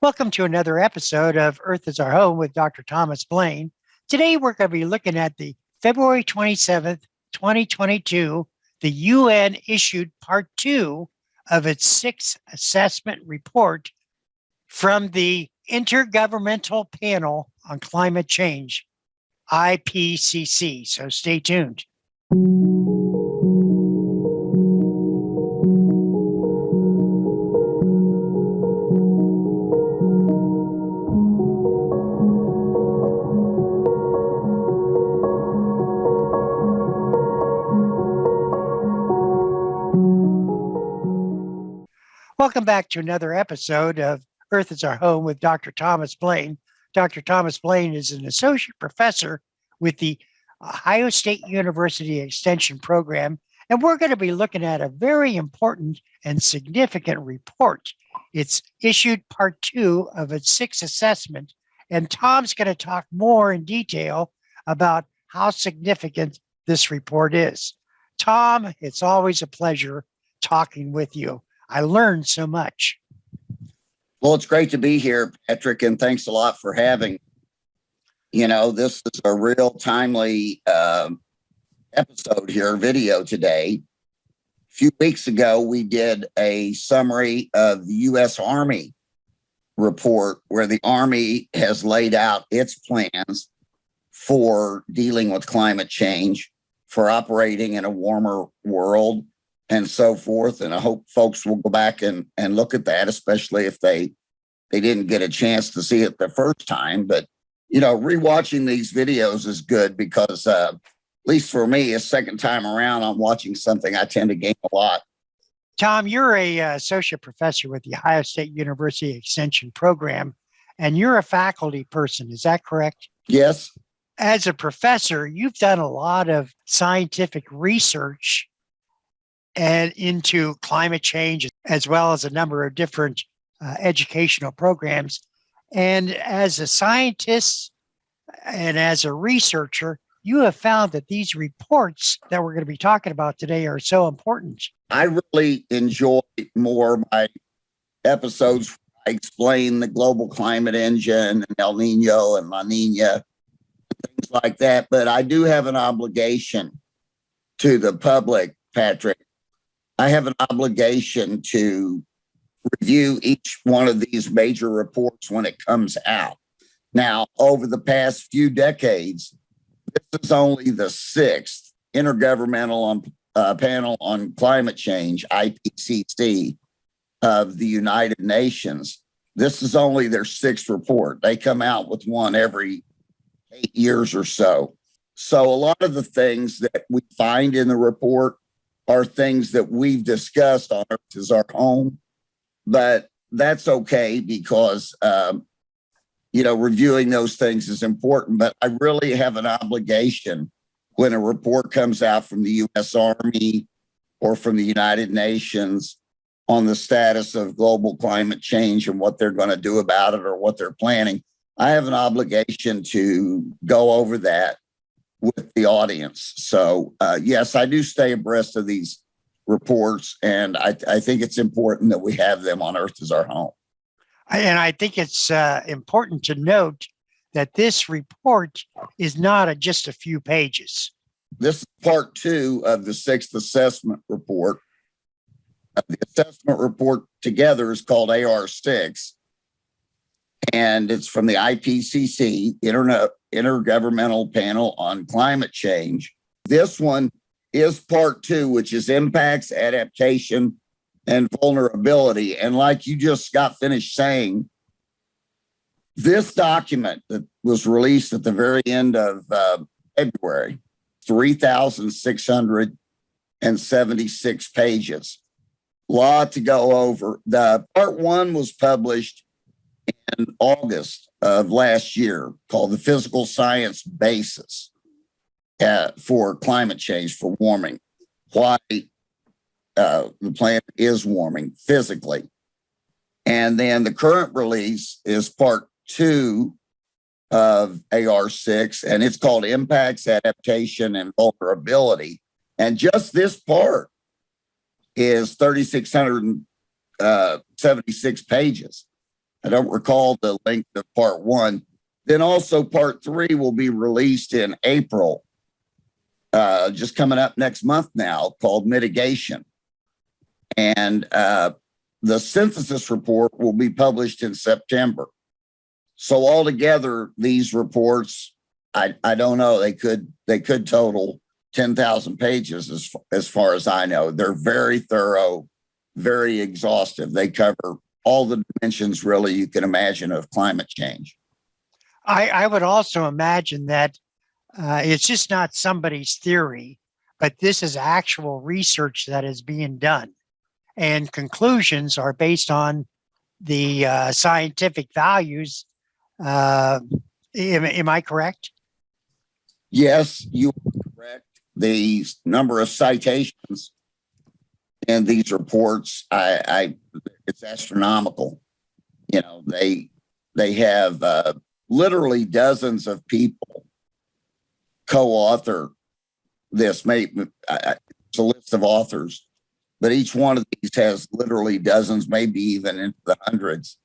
Welcome to another episode of Earth is Our Home with Dr. Thomas Blaine. Today, we're going to be looking at the February 27th, 2022, the UN issued Part 2 of its sixth assessment report from the Intergovernmental Panel on Climate Change, IPCC. So stay tuned. Welcome back to another episode of Earth is Our Home with Dr. Thomas Blaine. Dr. Thomas Blaine is an associate professor with the Ohio State University Extension Program, and we're going to be looking at a very important and significant report. It's issued Part 2 of its sixth assessment, and Tom's going to talk more in detail about how significant this report is. Tom, it's always a pleasure talking with you. I learned so much. Well, it's great to be here, Patrick, and thanks a lot for having. This is a real timely episode here, video today. A few weeks ago, we did a summary of the U.S. Army report where the Army has laid out its plans for dealing with climate change, for operating in a warmer world, and so forth. And I hope folks will go back and look at that, especially if they didn't get a chance to see it the first time. But, rewatching these videos is good because, at least for me, a second time around, I'm watching something, I tend to gain a lot. Tom, you're a associate professor with the Ohio State University Extension Program, and you're a faculty person. Is that correct? Yes. As a professor, you've done a lot of scientific research and into climate change, as well as a number of different educational programs. And as a scientist and as a researcher, you have found that these reports that we're going to be talking about today are so important. I really enjoy more my episodes where I explain the global climate engine and El Nino and La Nina, things like that. But I do have an obligation to the public, Patrick. I have an obligation to review each one of these major reports when it comes out. Now, over the past few decades, this is only the sixth Intergovernmental Panel on Climate Change, IPCC, of the United Nations. This is only their sixth report. They come out with one every 8 years or so. So a lot of the things that we find in the report are things that we've discussed on Earth is Our Home, but that's okay because, reviewing those things is important. But I really have an obligation when a report comes out from the U.S. Army or from the United Nations on the status of global climate change and what they're going to do about it or what they're planning. I have an obligation to go over that with the audience. So, yes, I do stay abreast of these reports, and I think it's important that we have them on Earth is Our Home. And I think it's important to note that this report is not just a few pages. This is part 2 of the sixth assessment report. The assessment report together is called AR6, and it's from the IPCC, Intergovernmental Panel on Climate Change. This one is part 2, which is impacts, adaptation, and vulnerability. And like you just got finished saying, this document that was released at the very end of February, 3,676 pages. A lot to go over. The part 1 was published in August of last year, called The Physical Science Basis for Climate Change, for warming. Why the planet is warming physically. And then the current release is part 2 of AR6, and it's called Impacts, Adaptation, and Vulnerability. And just this part is 3,676 pages. I don't recall the length of part 1. Then also part 3 will be released in April, just coming up next month now, called Mitigation. And the synthesis report will be published in September. So altogether, these reports, I don't know, they could total 10,000 pages as far as I know. They're very thorough, very exhaustive. They cover all the dimensions really you can imagine of climate change. I would also imagine that it's just not somebody's theory, but this is actual research that is being done. And conclusions are based on the scientific values. Am I correct? Yes, you are correct. The number of citations in these reports, it's astronomical. You know, they have literally dozens of people co-author this. Maybe it's a list of authors, but each one of these has literally dozens, maybe even into the hundreds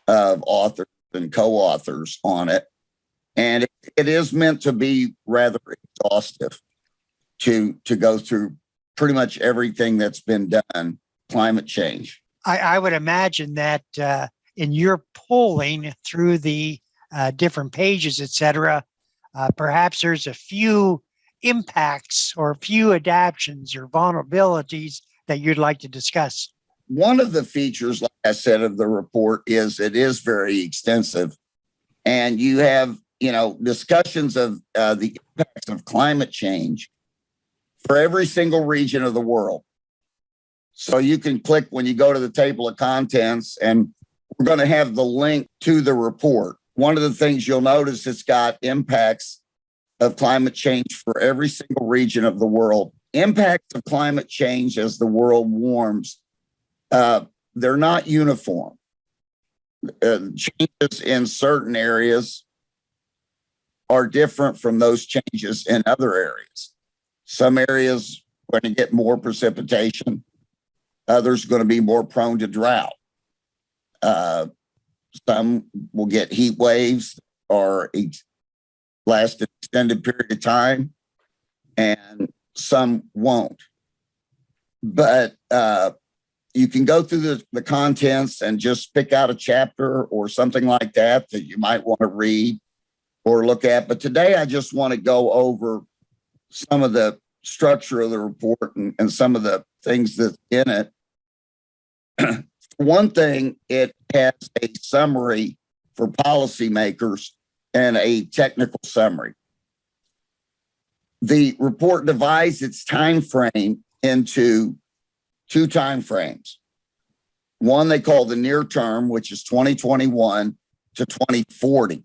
of authors and co-authors on it. And it is meant to be rather exhaustive to go through pretty much everything that's been done, climate change. I would imagine that in your polling through the different pages, et cetera, perhaps there's a few impacts or a few adaptions or vulnerabilities that you'd like to discuss. One of the features, like I said, of the report is it is very extensive. And you have, discussions of the impacts of climate change for every single region of the world. So you can click when you go to the table of contents, and we're going to have the link to the report. One of the things you'll notice, it's got impacts of climate change for every single region of the world. Impacts of climate change as the world warms, they're not uniform. Changes in certain areas are different from those changes in other areas. Some areas are going to get more precipitation. Others are going to be more prone to drought. Some will get heat waves or last an extended period of time, and some won't. But you can go through the contents and just pick out a chapter or something like that you might want to read or look at. But today I just want to go over some of the structure of the report and some of the things that's in it. One thing, it has a summary for policymakers and a technical summary. The report divides its time frame into 2 time frames. One they call the near term, which is 2021 to 2040.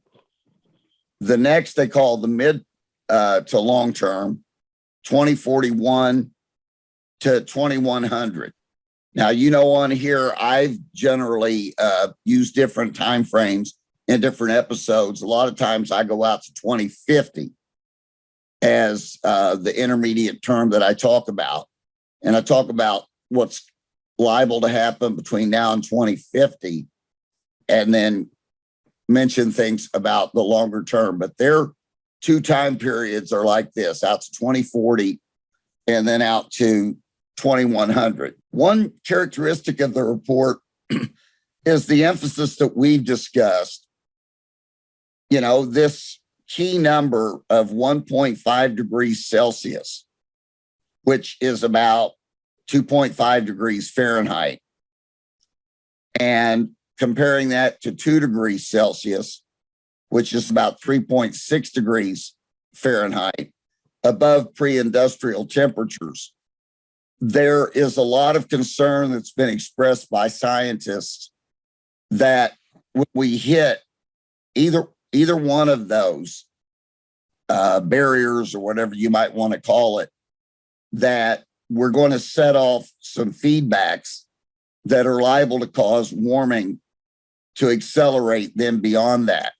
The next they call the mid to long term, 2041 to 2100. Now, on here, I've generally used different time frames in different episodes. A lot of times I go out to 2050 as the intermediate term that I talk about. And I talk about what's liable to happen between now and 2050, and then mention things about the longer term. But their 2 time periods are like this, out to 2040 and then out to 2100. One characteristic of the report is the emphasis that we've discussed. This key number of 1.5 degrees Celsius, which is about 2.5 degrees Fahrenheit, and comparing that to 2 degrees Celsius, which is about 3.6 degrees Fahrenheit above pre-industrial temperatures. There is a lot of concern that's been expressed by scientists that when we hit either one of those barriers or whatever you might want to call it, that we're going to set off some feedbacks that are liable to cause warming to accelerate then beyond that.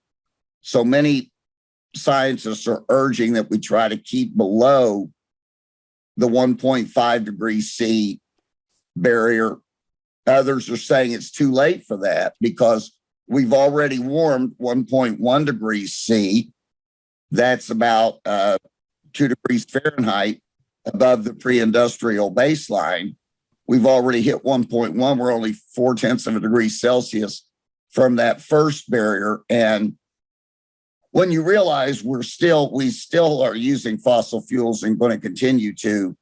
So many scientists are urging that we try to keep below the 1.5 degrees C barrier. Others are saying it's too late for that because we've already warmed 1.1 degrees C. That's about 2 degrees Fahrenheit above the pre-industrial baseline. We've already hit 1.1. We're only 0.4 of a degree Celsius from that first barrier. And when you realize we still are using fossil fuels and going to continue to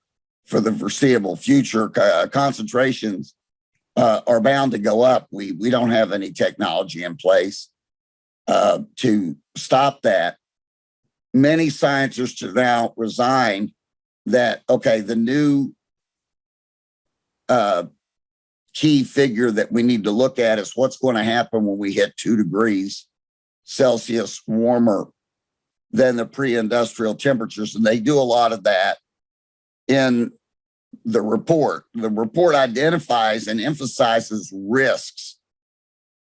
for the foreseeable future, concentrations are bound to go up. We don't have any technology in place to stop that. Many scientists have now resigned that, okay, the new key figure that we need to look at is what's going to happen when we hit 2 degrees Celsius warmer than the pre-industrial temperatures. And they do a lot of that in the report. The report identifies and emphasizes risks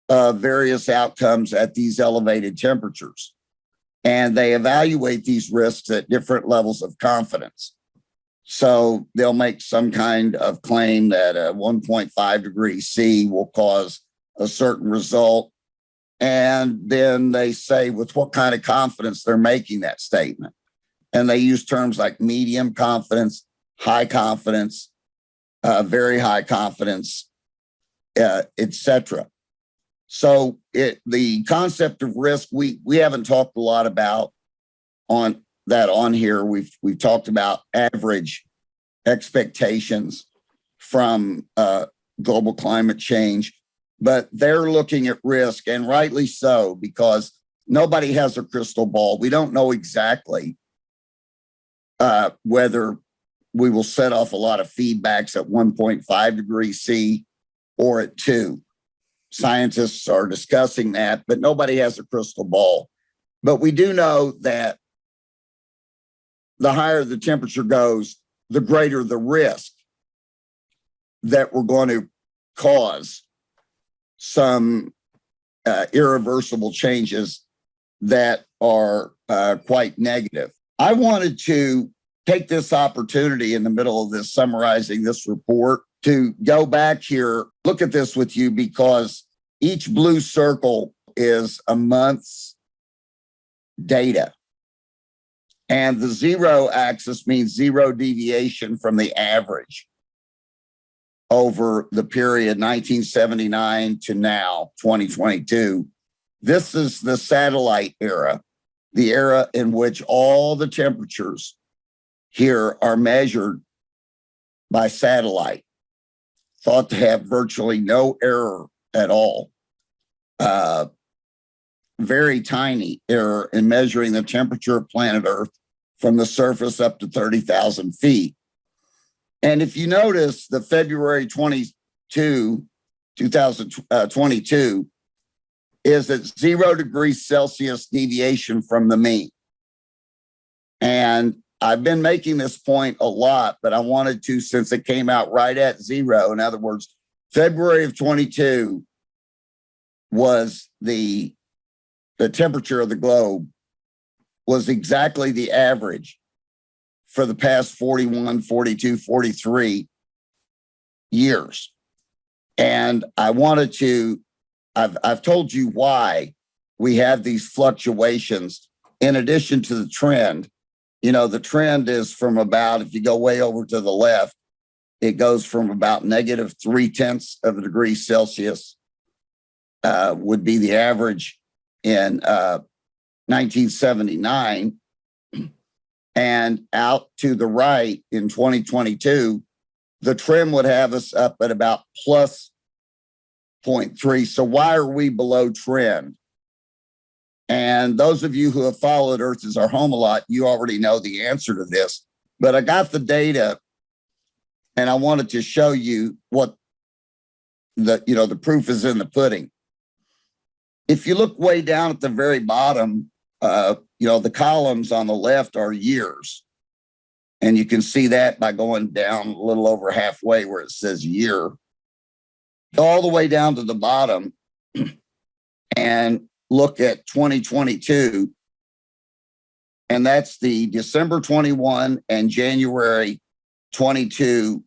of various outcomes at these elevated temperatures. And they evaluate these risks at different levels of confidence. So they'll make some kind of claim that a 1.5 degrees C will cause a certain result. And then they say with what kind of confidence they're making that statement. And they use terms like medium confidence, high confidence, very high confidence, etc. So the concept of risk, we haven't talked a lot about on here. We've talked about average expectations from global climate change, but they're looking at risk, and rightly so, because nobody has a crystal ball. We don't know exactly whether we will set off a lot of feedbacks at 1.5 degrees C or at 2. Scientists are discussing that, but nobody has a crystal ball. But we do know that the higher the temperature goes, the greater the risk that we're going to cause some irreversible changes that are quite negative. I wanted to take this opportunity in the middle of this, summarizing this report, to go back here, look at this with you, because each blue circle is a month's data. And the 0 axis means 0 deviation from the average over the period 1979 to now, 2022. This is the satellite era, the era in which all the temperatures here are measured by satellite, thought to have virtually no error at all. Very tiny error in measuring the temperature of planet Earth from the surface up to 30,000 feet. And if you notice, the February 22, 2022 is at 0 degrees Celsius deviation from the mean. And I've been making this point a lot, but I wanted to, since it came out right at 0. In other words, February of 22 was the temperature of the globe was exactly the average for the past 41, 42, 43 years. And I wanted to, I've told you why we have these fluctuations in addition to the trend. You know, the trend is from about, if you go way over to the left, it goes from about negative 0.3 of a degree Celsius would be the average in 1979, and out to the right in 2022, the trend would have us up at about plus 0.3. So why are we below trend? And those of you who have followed Earth is Our Home a lot, you already know the answer to this. But I got the data, and I wanted to show you what the proof is in the pudding. If you look way down at the very bottom, the columns on the left are years. And you can see that by going down a little over halfway where it says year. Go all the way down to the bottom and look at 2022. And that's the December 21 and January 22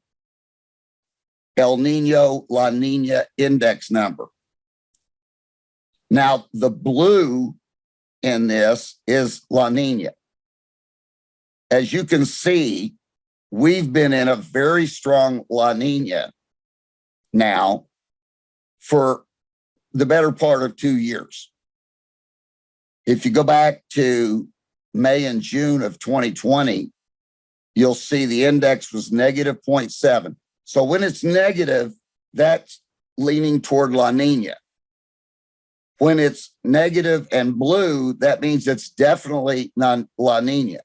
El Nino La Nina index number. Now, the blue in this is La Nina. As you can see, we've been in a very strong La Nina now for the better part of 2 years. If you go back to May and June of 2020, you'll see the index was negative 0.7. So when it's negative, that's leaning toward La Nina. When it's negative and blue, that means it's definitely not La Nina.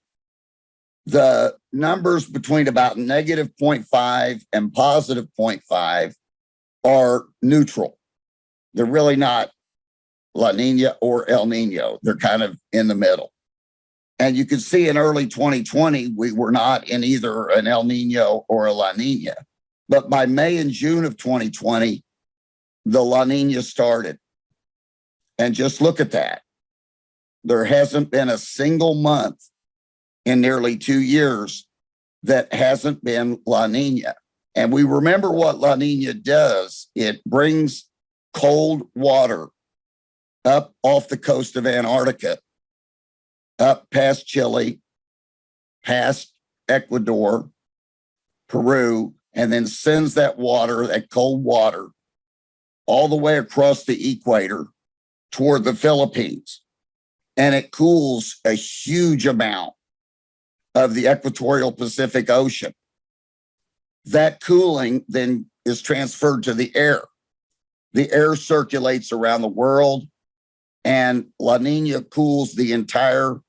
The numbers between about negative 0.5 and positive 0.5 are neutral. They're really not La Nina or El Nino. They're kind of in the middle. And you can see in early 2020, we were not in either an El Nino or a La Nina. But by May and June of 2020, the La Nina started. And just look at that. There hasn't been a single month in nearly 2 years that hasn't been La Nina. And we remember what La Nina does. It brings cold water up off the coast of Antarctica, up past Chile, past Ecuador, Peru, and then sends that water, that cold water, all the way across the equator toward the Philippines. And it cools a huge amount of the equatorial Pacific Ocean. That cooling then is transferred to the air. The air circulates around the world, and La Nina cools the entire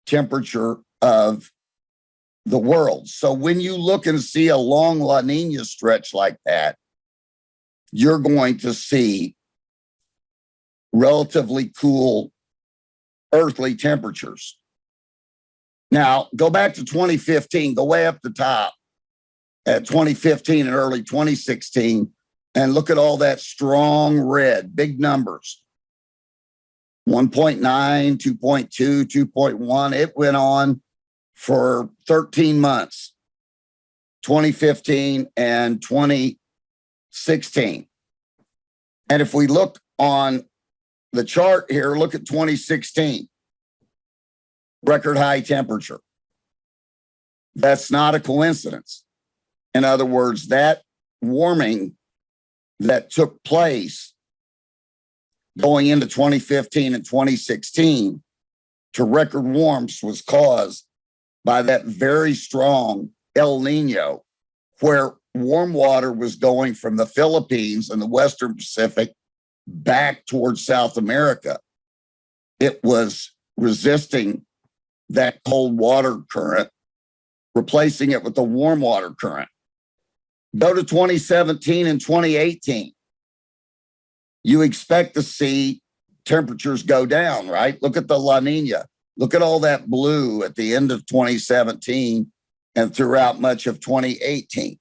temperature of the world. So when you look and see a long La Nina stretch like that, you're going to see relatively cool earthly temperatures. Now, go back to 2015, go way up the top at 2015 and early 2016, and look at all that strong red, big numbers. 1.9, 2.2, 2.1. It went on for 13 months, 2015 and 2016. And if we look on the chart here, look at 2016, record high temperature. That's not a coincidence. In other words, that warming that took place going into 2015 and 2016 to record warmths was caused by that very strong El Nino, where warm water was going from the Philippines and the Western Pacific back towards South America. It was resisting that cold water current, replacing it with the warm water current. Go to 2017 and 2018. You expect to see temperatures go down, right? Look at the La Nina. Look at all that blue at the end of 2017 and throughout much of 2018.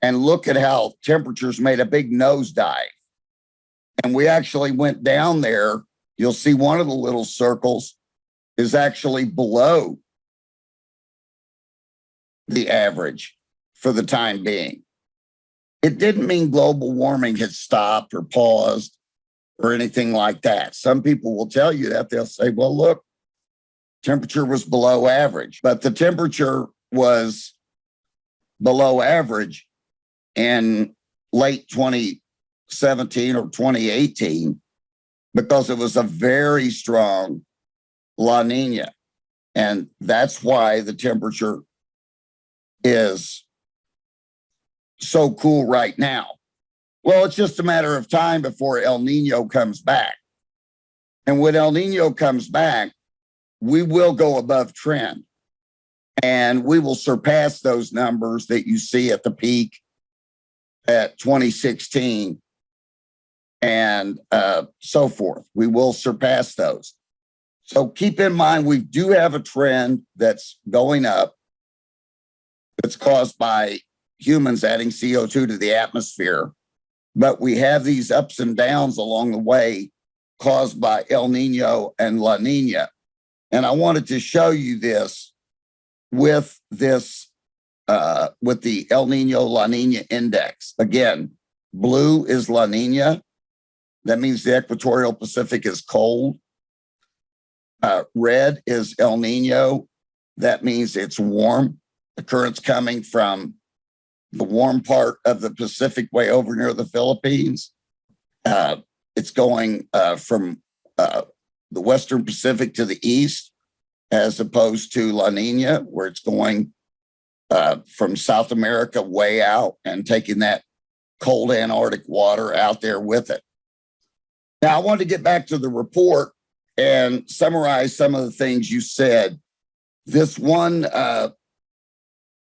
And look at how temperatures made a big nosedive. And we actually went down there. You'll see one of the little circles is actually below the average for the time being. It didn't mean global warming had stopped or paused or anything like that. Some people will tell you that. They'll say, well, look, temperature was below average, but the temperature was below average in late 2017 or 2018 because it was a very strong La Nina. And that's why the temperature is so cool right now. Well, it's just a matter of time before El Nino comes back. And when El Nino comes back, we will go above trend and we will surpass those numbers that you see at the peak at 2016 and so forth. We will surpass those. So keep in mind, we do have a trend that's going up that's caused by humans adding CO2 to the atmosphere. But we have these ups and downs along the way caused by El Nino and La Nina. And I wanted to show you this with the El Nino La Nina index. Again, blue is La Nina, That means the equatorial Pacific is cold. Red is El Nino. That means it's warm. The current's coming from the warm part of the Pacific way over near the Philippines. It's going from the Western Pacific to the east, as opposed to La Nina, where it's going from South America way out and taking that cold Antarctic water out there with it. Now, I wanted to get back to the report and summarize some of the things you said. This one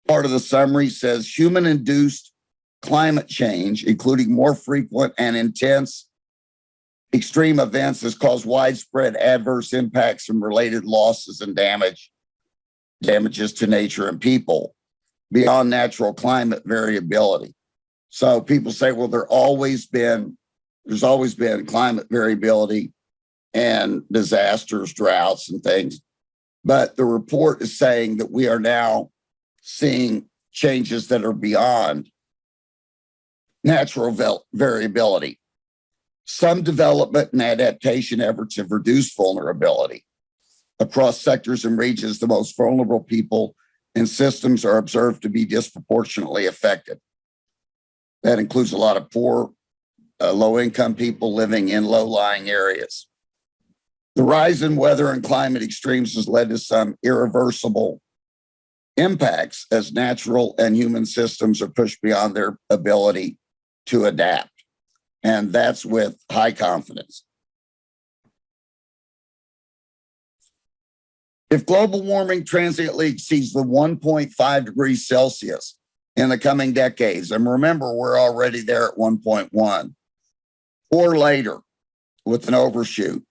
part of the summary says human-induced climate change, including more frequent and intense extreme events, has caused widespread adverse impacts and related losses and damages to nature and people beyond natural climate variability. So people say, well, there's always been climate variability and disasters, droughts, and things. But the report is saying that we are now seeing changes that are beyond natural variability. Some development and adaptation efforts have reduced vulnerability. Across sectors and regions, the most vulnerable people and systems are observed to be disproportionately affected. That includes a lot of poor, low-income people living in low-lying areas. The rise in weather and climate extremes has led to some irreversible impacts as natural and human systems are pushed beyond their ability to adapt. And that's with high confidence. If global warming transiently exceeds the 1.5 degrees Celsius in the coming decades, and remember, we're already there at 1.1, or later with an overshoot,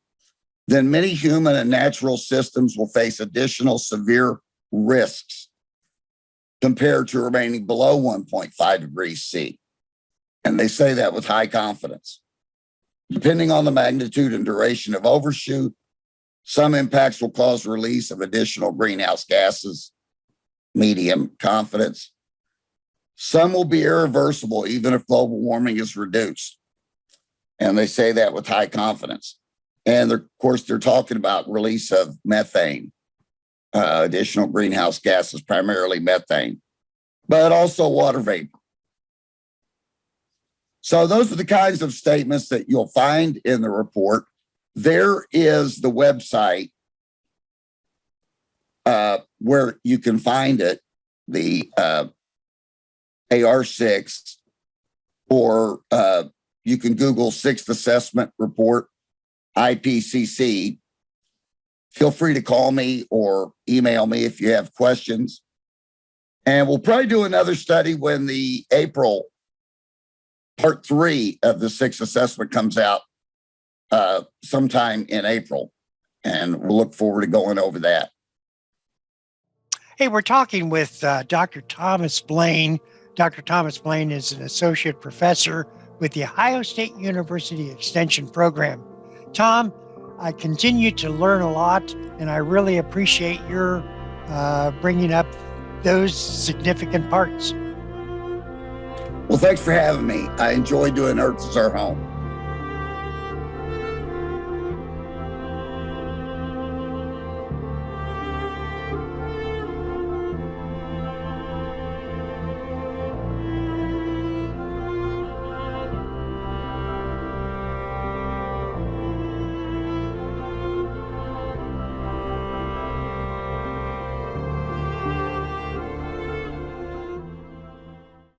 then many human and natural systems will face additional severe risks compared to remaining below 1.5 degrees C. And they say that with high confidence. Depending on the magnitude and duration of overshoot, some impacts will cause release of additional greenhouse gases, medium confidence. Some will be irreversible even if global warming is reduced. And they say that with high confidence. And of course, they're talking about release of methane, additional greenhouse gases, primarily methane, but also water vapor. So those are the kinds of statements that you'll find in the report. There is the website where you can find it, the AR6, or you can Google Sixth Assessment Report IPCC. Feel free to call me or email me if you have questions. And we'll probably do another study when the April part 3 of the Sixth Assessment comes out sometime in April. And we'll look forward to going over that. Hey, we're talking with Dr. Thomas Blaine. Dr. Thomas Blaine is an associate professor with the Ohio State University Extension Program. Tom, I continue to learn a lot, and I really appreciate your bringing up those significant parts. Well, thanks for having me. I enjoy doing Earth is Our Home.